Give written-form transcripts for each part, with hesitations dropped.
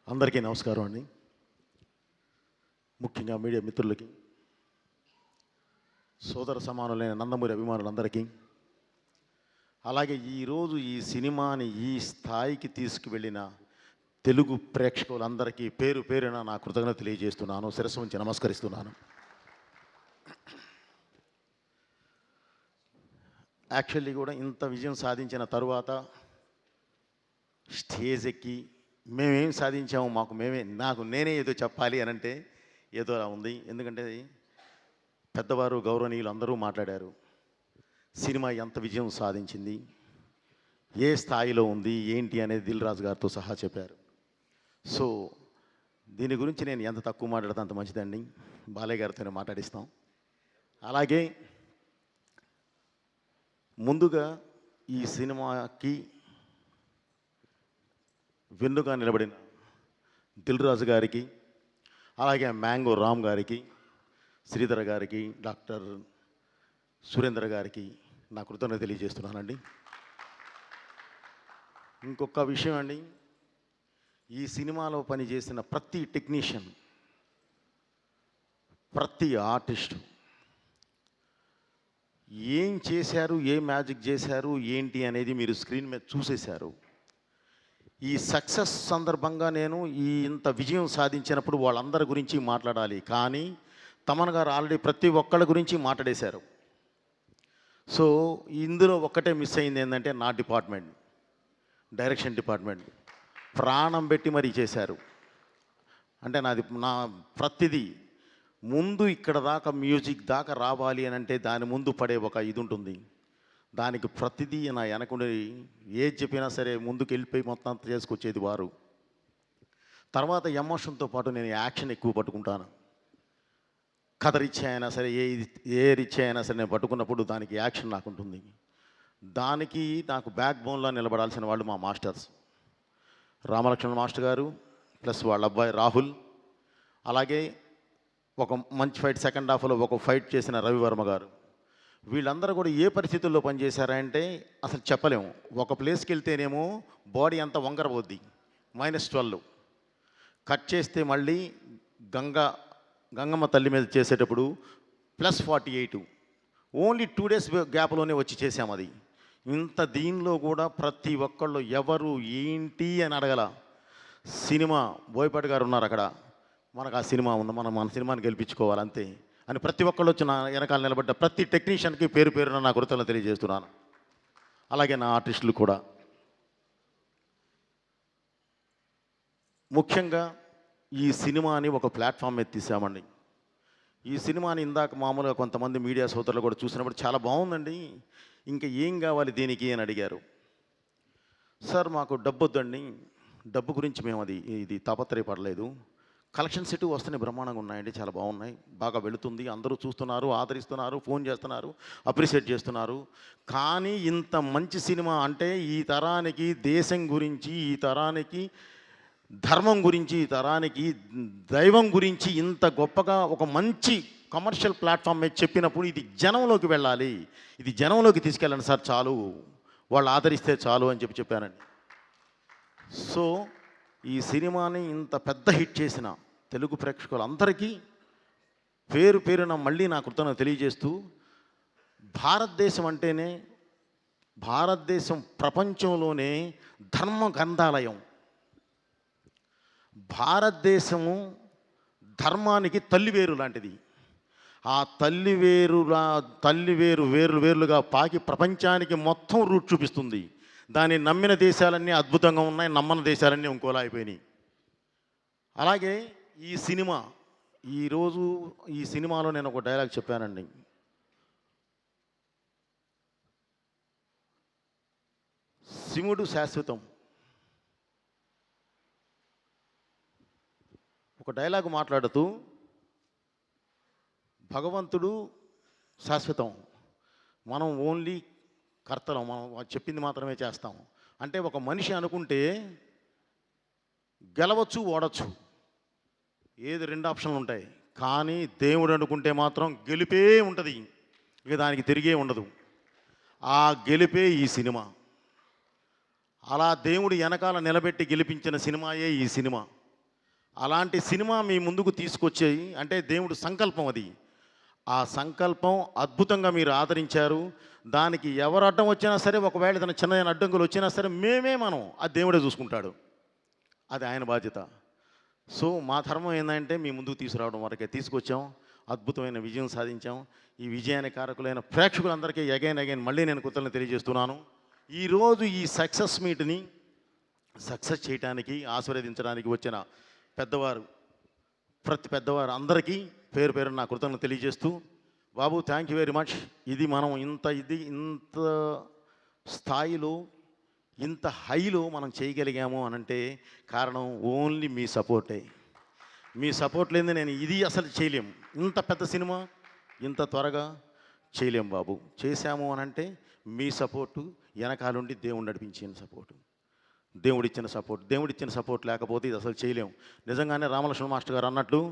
అందరికీ నమస్కారం అండి. ముఖ్యంగా మీడియా మిత్రులకి, సోదర సమానులైన నందమూరి అభిమానులందరికీ, అలాగే ఈరోజు ఈ సినిమాని ఈ స్థాయికి తీసుకువెళ్ళిన తెలుగు ప్రేక్షకులందరికీ పేరు పేరున నా కృతజ్ఞత తెలియజేస్తున్నాను. శిరస్సు ఉంచి నమస్కరిస్తున్నాను. యాక్చువల్లీ కూడా ఇంత విజయం సాధించిన తరువాత స్టేజ్ ఎక్కి మేమేం సాధించాము, నాకు నేనే ఏదో చెప్పాలి అని అంటే ఏదో అలా ఉంది. ఎందుకంటే పెద్దవారు గౌరవనీయులు అందరూ మాట్లాడారు. సినిమా ఎంత విజయం సాధించింది, ఏ స్థాయిలో ఉంది, ఏంటి అనేది దిల్ రాజు గారితో సహా చెప్పారు. సో దీని గురించి నేను ఎంత తక్కువ మాట్లాడితే అంత మంచిదండి. బాలయ్య గారితోనే మాట్లాడిస్తాం. అలాగే ముందుగా ఈ సినిమాకి వెన్నుగా నిలబడిన దిల్ రాజు గారికి, అలాగే మ్యాంగో రామ్ గారికి, శ్రీధర్ గారికి, డాక్టర్ సురేంద్ర గారికి నా కృతజ్ఞత తెలియజేస్తున్నానండి. ఇంకొక విషయం అండి, ఈ సినిమాలో పనిచేసిన ప్రతి టెక్నీషియన్, ప్రతి ఆర్టిస్టు ఏం చేశారు, ఏ మ్యాజిక్ చేశారు, ఏంటి అనేది మీరు స్క్రీన్ మీద చూసేశారు. ఈ సక్సెస్ సందర్భంగా నేను ఇంత విజయం సాధించినప్పుడు వాళ్ళందరి గురించి మాట్లాడాలి, కానీ తమన్ గారు ఆల్రెడీ ప్రతి ఒక్కళ్ళ గురించి మాట్లాడేశారు. సో ఇందులో ఒక్కటే మిస్ అయింది ఏంటంటే నా డిపార్ట్మెంట్, డైరెక్షన్ డిపార్ట్మెంట్ ప్రాణం పెట్టి మరీ చేశారు. అంటే నా ప్రతిదీ ముందు ఇక్కడ దాకా మ్యూజిక్ దాకా రావాలి అని అంటే దాని ముందు పడే ఒక ఇది ఉంటుంది. దానికి ప్రతిదీ నా వెనకుండి ఏది చెప్పినా సరే ముందుకు వెళ్ళిపోయి మొత్తం అంతా చేసుకొచ్చేది వారు. తర్వాత ఎమోషన్తో పాటు నేను యాక్షన్ ఎక్కువ పట్టుకుంటాను. కథ రిచ్ అయినా సరే, ఏ రిచ్ అయినా సరే నేను పట్టుకున్నప్పుడు దానికి యాక్షన్ నాకు ఉంటుంది. దానికి నాకు బ్యాక్ బోన్లో నిలబడాల్సిన వాళ్ళు మా మాస్టర్స్ రామలక్ష్మణ్ మాస్టర్ గారు, ప్లస్ వాళ్ళ అబ్బాయి రాహుల్, అలాగే ఒక మంచి ఫైట్ సెకండ్ హాఫ్లో ఒక ఫైట్ చేసిన రవివర్మ గారు. వీళ్ళందరూ కూడా ఏ పరిస్థితుల్లో పనిచేశారంటే అసలు చెప్పలేము. ఒక ప్లేస్కి వెళ్తేనేమో బాడీ అంతా వంకరపోద్ది, -12 కట్ చేస్తే మళ్ళీ గంగమ్మ తల్లి మీద చేసేటప్పుడు +48, ఓన్లీ 2 days గ్యాప్లోనే వచ్చి చేసాం అది. ఇంత దీనిలో కూడా ప్రతి ఒక్కళ్ళు ఎవరు ఏంటి అని అడగల. సినిమా బోయపాటి గారు ఉన్నారు అక్కడ, మనకు ఆ సినిమా ఉంది, మన సినిమాని గెలిపించుకోవాలి అంతే అని ప్రతి ఒక్కళ్ళు వచ్చి నా వెనకాల నిలబడ్డ ప్రతి టెక్నీషియన్కి పేరు పేరున నా కృతజ్ఞతలు తెలియజేస్తున్నాను. అలాగే నా ఆర్టిస్టులు కూడా. ముఖ్యంగా ఈ సినిమాని ఒక ప్లాట్ఫామ్ మీద తీసామండి. ఈ సినిమాని ఇందాక మామూలుగా కొంతమంది మీడియా సోదరులు కూడా చూసినప్పుడు చాలా బాగుందండి, ఇంకా ఏం కావాలి దీనికి అని అడిగారు. సార్ మాకు డబ్బు వద్దండి, డబ్బు గురించి మేము ఇది తాపత్రయపడలేదు. కలెక్షన్స్ ఇటు వస్తున్నాయి, బ్రహ్మాండంగా ఉన్నాయండి, చాలా బాగున్నాయి, బాగా వెళుతుంది, అందరూ చూస్తున్నారు, ఆదరిస్తున్నారు, ఫోన్ చేస్తున్నారు, అప్రిషియేట్ చేస్తున్నారు. కానీ ఇంత మంచి సినిమా అంటే ఈ తరానికి దేశం గురించి, ఈ తరానికి ధర్మం గురించి, ఈ తరానికి దైవం గురించి ఇంత గొప్పగా ఒక మంచి కమర్షియల్ ప్లాట్ఫామ్ మీద చెప్పినప్పుడు ఇది జనంలోకి వెళ్ళాలి, ఇది జనంలోకి తీసుకెళ్ళండి సార్, చాలు వాళ్ళు ఆదరిస్తే చాలు అని చెప్పానండి. సో ఈ సినిమాని ఇంత పెద్ద హిట్ చేసిన తెలుగు ప్రేక్షకులందరికీ పేరు పేరున మళ్ళీ నా కృతజ్ఞతలు తెలియజేస్తూ, భారతదేశం ప్రపంచంలోనే ధర్మ గ్రంథాలయం. భారతదేశము ధర్మానికి తల్లివేరు లాంటిది. ఆ తల్లివేరు వేరుగా పాకి ప్రపంచానికి మొత్తం రూట్ చూపిస్తుంది. దాన్ని నమ్మిన దేశాలన్నీ అద్భుతంగా ఉన్నాయి, నమ్మని దేశాలన్నీ ఇంకోలా అయిపోయినాయి. అలాగే ఈ సినిమాలో నేను ఒక డైలాగ్ చెప్పానండి. శివుడు శాశ్వతం. ఒక డైలాగ్ మాట్లాడుతూ భగవంతుడు శాశ్వతం, మనం ఓన్లీ కర్తలం, మనం చెప్పింది మాత్రమే చేస్తాం. అంటే ఒక మనిషి అనుకుంటే గెలవచ్చు, ఓడచ్చు, ఏది 2 ఆప్షన్లు ఉంటాయి. కానీ దేవుడు అనుకుంటే మాత్రం గెలిపే ఉంటుంది, ఇక దానికి తిరిగే ఉండదు. ఆ గెలిపే ఈ సినిమా. అలా దేవుడు వెనకాల నిలబెట్టి గెలిపించిన సినిమాయే ఈ సినిమా. అలాంటి సినిమా మీ ముందుకు తీసుకొచ్చి అంటే దేవుడు సంకల్పం అది. ఆ సంకల్పం అద్భుతంగా మీరు ఆదరించారు. దానికి ఎవరు అడ్డం వచ్చినా సరే, ఒకవేళ ఏదైనా చిన్న అడ్డంకులు వచ్చినా సరే మనం ఆ దేవుడే చూసుకుంటాడు. అది ఆయన బాధ్యత. సో మా ధర్మం ఏందంటే మీ ముందుకు తీసుకురావడం వరకే తీసుకొచ్చాం. అద్భుతమైన విజయం సాధించాం. ఈ విజయానికి కారకులైన ప్రేక్షకులందరికీ అగైన్ మళ్ళీ నేను కృతజ్ఞతలు తెలియజేస్తున్నాను. ఈరోజు ఈ సక్సెస్ మీట్ని సక్సెస్ చేయడానికి ఆశీర్వదించడానికి వచ్చిన పెద్దవారు, ప్రతి పెద్దవారు అందరికీ పేరు పేరు నా కృతజ్ఞతలు తెలియజేస్తూ, బాబు థ్యాంక్ యూ వెరీ మచ్. ఇది మనం ఇంత స్థాయిలో ఇంత హైలో మనం చేయగలిగాము అనంటే కారణం ఓన్లీ మీ సపోర్టే. మీ సపోర్ట్ లేనిదే నేను ఇది అసలు చేయలేము. ఇంత పెద్ద సినిమా ఇంత త్వరగా చేయలేము బాబు. చేశాము అనంటే మీ సపోర్టు, వెనకాలుండి దేవుడు నడిపించిన సపోర్టు, దేవుడిచ్చిన సపోర్ట్ లేకపోతే ఇది అసలు చేయలేము. నిజంగానే రామలక్ష్మణ మాస్టర్ గారు అన్నట్లు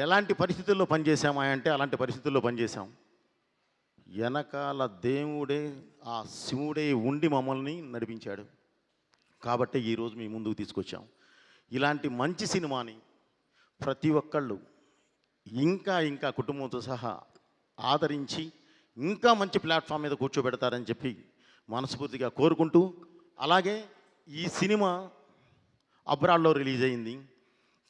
ఎలాంటి పరిస్థితుల్లో పనిచేసామా అంటే అలాంటి పరిస్థితుల్లో పనిచేసాం. వెనకాల దేవుడే, ఆ శివుడే ఉండి మమ్మల్ని నడిపించాడు. కాబట్టి ఈరోజు మీ ముందుకు తీసుకొచ్చాం. ఇలాంటి మంచి సినిమాని ప్రతి ఒక్కళ్ళు ఇంకా కుటుంబంతో సహా ఆదరించి ఇంకా మంచి ప్లాట్ఫామ్ మీద కూర్చోబెడతారని చెప్పి మనస్ఫూర్తిగా కోరుకుంటూ, అలాగే ఈ సినిమా అబ్రాడ్లో రిలీజ్ అయింది.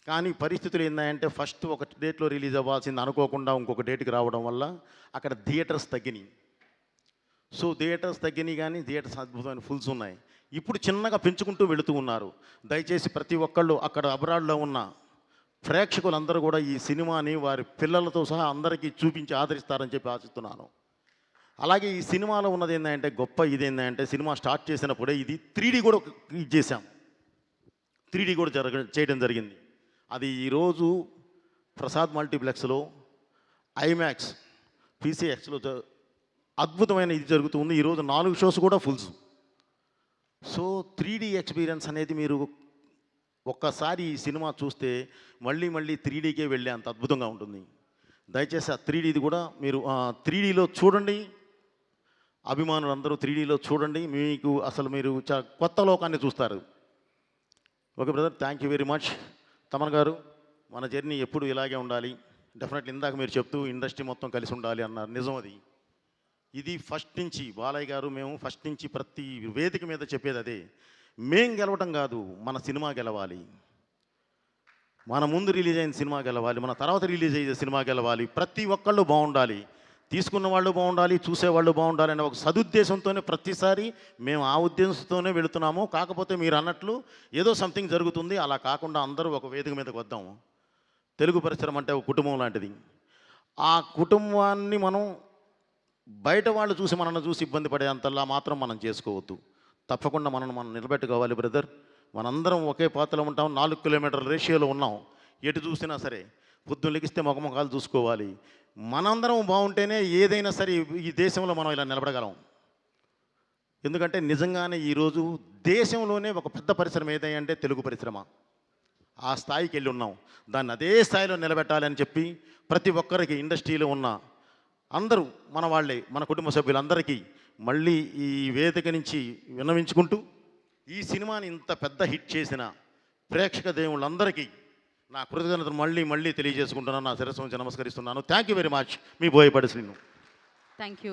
కానీ పరిస్థితులు ఏంటంటే ఫస్ట్ ఒక డేట్లో రిలీజ్ అవ్వాల్సింది అనుకోకుండా ఇంకొక డేట్కి రావడం వల్ల అక్కడ థియేటర్స్ తగ్గినాయి. సో థియేటర్స్ తగ్గినాయి, కానీ థియేటర్స్ అద్భుతమైన ఫుల్స్ ఉన్నాయి. ఇప్పుడు చిన్నగా పెంచుకుంటూ వెళుతూ ఉన్నారు. దయచేసి ప్రతి ఒక్కళ్ళు అక్కడ అబ్రాడ్లో ఉన్న ప్రేక్షకులందరూ కూడా ఈ సినిమాని వారి పిల్లలతో సహా అందరికీ చూపించి ఆదరిస్తారని చెప్పి ఆశిస్తున్నాను. అలాగే ఈ సినిమాలో ఉన్నది ఏంటంటే గొప్ప ఇదేంటంటే సినిమా స్టార్ట్ చేసినప్పుడే ఇది 3D కూడా ఇది చేశాం. 3D కూడా చేయడం జరిగింది. అది ఈరోజు ప్రసాద్ మల్టీప్లెక్స్లో, ఐమాక్స్, పీసీఎక్స్లో అద్భుతమైన ఇది జరుగుతుంది. ఈరోజు 4 షోస్ కూడా ఫుల్స్. సో 3D ఎక్స్పీరియన్స్ అనేది మీరు ఒక్కసారి ఈ సినిమా చూస్తే మళ్ళీ 3Dకే వెళ్ళే అంత అద్భుతంగా ఉంటుంది. దయచేసి ఆ 3Dది కూడా మీరు 3Dలో చూడండి. అభిమానులు అందరూ 3Dలో చూడండి. మీకు అసలు మీరు కొత్త లోకాన్ని చూస్తారు. Okay brother, thank you very much. Thaman గారు, మన జర్నీ ఎప్పుడు ఇలాగే ఉండాలి. డెఫినెట్లీ ఇందాక మీరు చెప్తూ ఇండస్ట్రీ మొత్తం కలిసి ఉండాలి అన్నారు. నిజం అది. ఇది ఫస్ట్ నుంచి బాలయ్య గారు మేము ఫస్ట్ నుంచి ప్రతి వేదిక మీద చెప్పేది అదే. మేం గెలవటం కాదు, మన సినిమా గెలవాలి. మన ముందు రిలీజ్ అయిన సినిమా గెలవాలి, మన తర్వాత రిలీజ్ అయ్యే సినిమా గెలవాలి. ప్రతి ఒక్కళ్ళు బాగుండాలి, తీసుకున్న వాళ్ళు బాగుండాలి, చూసేవాళ్ళు బాగుండాలి అనే ఒక సదుద్దేశంతోనే ప్రతిసారి మేము ఆ ఉద్దేశంతోనే వెళుతున్నాము. కాకపోతే మీరు అన్నట్లు ఏదో సంథింగ్ జరుగుతుంది. అలా కాకుండా అందరూ ఒక వేదిక మీదకి వద్దాము. తెలుగు పరిశ్రమ అంటే ఒక కుటుంబం లాంటిది. ఆ కుటుంబాన్ని మనం బయట వాళ్ళు చూసి మనల్ని చూసి ఇబ్బంది పడేంతలా మాత్రం మనం చేసుకోవద్దు. తప్పకుండా మనం నిలబెట్టుకోవాలి బ్రదర్. మనందరం ఒకే పాత్రలో ఉంటాం. 4 కిలోమీటర్ల రేషియోలో ఉన్నాం. ఎటు చూసినా సరే పొద్దున్న లెగిస్తే మొఖముఖాలు చూసుకోవాలి. మనందరం బాగుంటేనే ఏదైనా సరే ఈ దేశంలో మనం ఇలా నిలబడగలం. ఎందుకంటే నిజంగానే ఈరోజు దేశంలోనే ఒక పెద్ద పరిశ్రమ ఏదంటే తెలుగు పరిశ్రమ. ఆ స్థాయికి వెళ్ళి ఉన్నాం. దాన్ని అదే స్థాయిలో నిలబెట్టాలని చెప్పి ప్రతి ఒక్కరికి ఇండస్ట్రీలో ఉన్న అందరూ మన వాళ్ళే, మన కుటుంబ సభ్యులందరికీ మళ్ళీ ఈ వేదిక నుంచి విన్నవించుకుంటూ, ఈ సినిమాని ఇంత పెద్ద హిట్ చేసిన ప్రేక్షక దేవుళ్ళందరికీ నా కృతజ్ఞతను మళ్ళీ తెలియజేసుకుంటున్నాను. నా శిరస్సు నుంచి నమస్కరిస్తున్నాను. Thank you very much. Me Boyapati Srinu. Thank you.